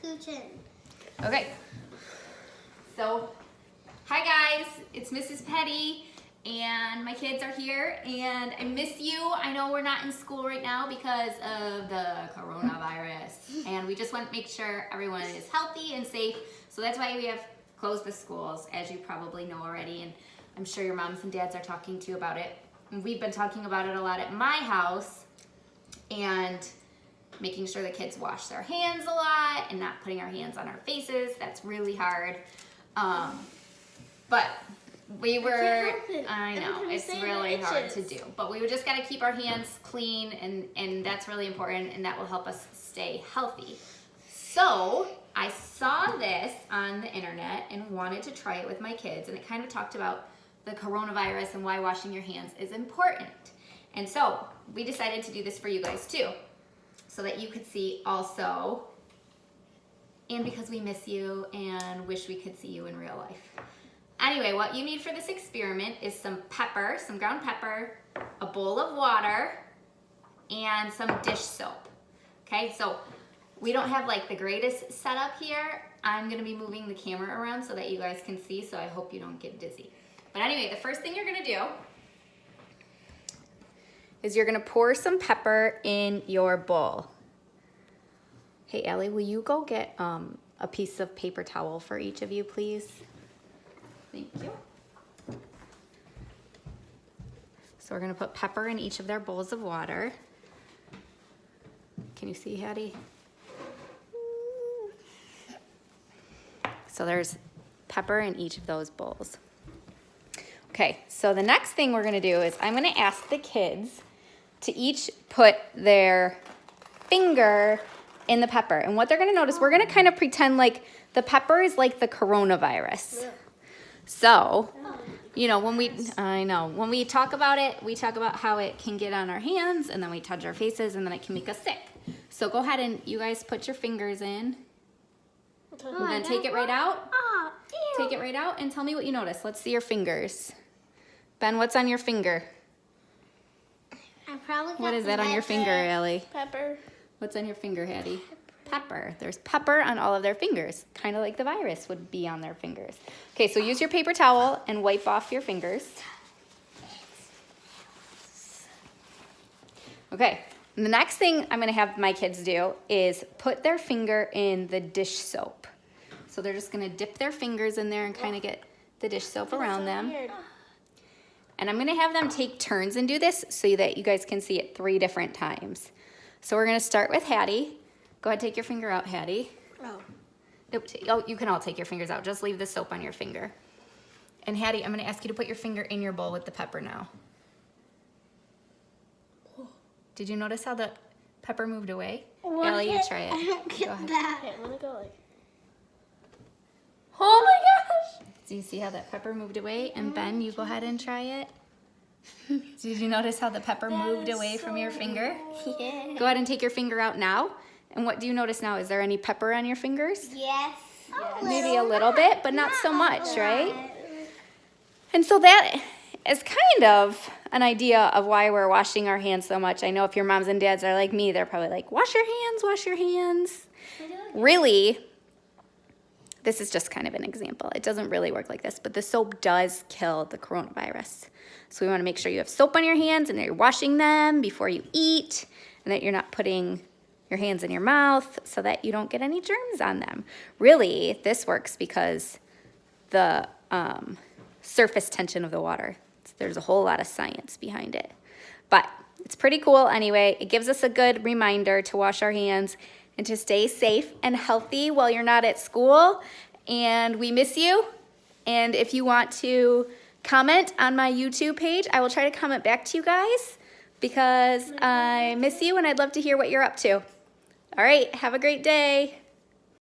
scooch in. Okay. So, hi guys, it's Mrs. Petty, and my kids are here, and I miss you. I know we're not in school right now because of the coronavirus, and we just want to make sure everyone is healthy and safe. So that's why we have closed the schools, as you probably know already, and I'm sure your moms and dads are talking to you about it. And we've been talking about it a lot at my house, and making sure the kids wash their hands a lot and not putting our hands on our faces. That's really hard. But we were, I know, it's really hard to do. But we just gotta keep our hands clean, and that's really important, and that will help us stay healthy. So I saw this on the internet and wanted to try it with my kids, and it kind of talked about the coronavirus and why washing your hands is important. And so we decided to do this for you guys too, so that you could see also, and because we miss you and wish we could see you in real life. Anyway, what you need for this experiment is some pepper, some ground pepper, a bowl of water, and some dish soap. Okay, so we don't have like the greatest setup here. I'm gonna be moving the camera around so that you guys can see, so I hope you don't get dizzy. But anyway, the first thing you're gonna do is you're gonna pour some pepper in your bowl. Hey, Ellie, will you go get a piece of paper towel for each of you, please? Thank you. So we're gonna put pepper in each of their bowls of water. Can you see, Hattie? So there's pepper in each of those bowls. Okay, so the next thing we're gonna do is I'm gonna ask the kids to each put their finger in the pepper. And what they're gonna notice, we're gonna kind of pretend like the pepper is like the coronavirus. So, you know, when we talk about it, we talk about how it can get on our hands, and then we touch our faces, and then it can make us sick. So go ahead and you guys put your fingers in. And then take it right out. Take it right out and tell me what you notice. Let's see your fingers. Ben, what's on your finger? What is that on your finger, Ellie? Pepper. What's on your finger, Hattie? Pepper. There's pepper on all of their fingers, kind of like the virus would be on their fingers. Okay, so use your paper towel and wipe off your fingers. Okay, and the next thing I'm gonna have my kids do is put their finger in the dish soap. So they're just gonna dip their fingers in there and kind of get the dish soap around them. And I'm gonna have them take turns and do this so that you guys can see it 3 different times. So we're gonna start with Hattie. Go ahead, take your finger out, Hattie. Oh, you can all take your fingers out. Just leave the soap on your finger. And Hattie, I'm gonna ask you to put your finger in your bowl with the pepper now. Did you notice how the pepper moved away? Ellie, you try it. I don't get Go ahead. that. Okay, I'm gonna go like. Oh my gosh! Do you see how that pepper moved away? And Ben, you go ahead and try it. Did you notice how the pepper moved away from your finger? Yeah. Go ahead and take your finger out now. And what do you notice now? Is there any pepper on your fingers? Yes. Maybe a little bit, but not so much, right? And so that is kind of an idea of why we're washing our hands so much. I know if your moms and dads are like me, they're probably like, wash your hands, wash your hands. Really, this is just kind of an example. It doesn't really work like this, but the soap does kill the coronavirus. So we want to make sure you have soap on your hands and that you're washing them before you eat, and that you're not putting your hands in your mouth so that you don't get any germs on them. Really, this works because the surface tension of the water, there's a whole lot of science behind it. But it's pretty cool anyway. It gives us a good reminder to wash our hands and to stay safe and healthy while you're not at school. And we miss you. And if you want to comment on my YouTube page, I will try to comment back to you guys because I miss you and I'd love to hear what you're up to. All right, have a great day.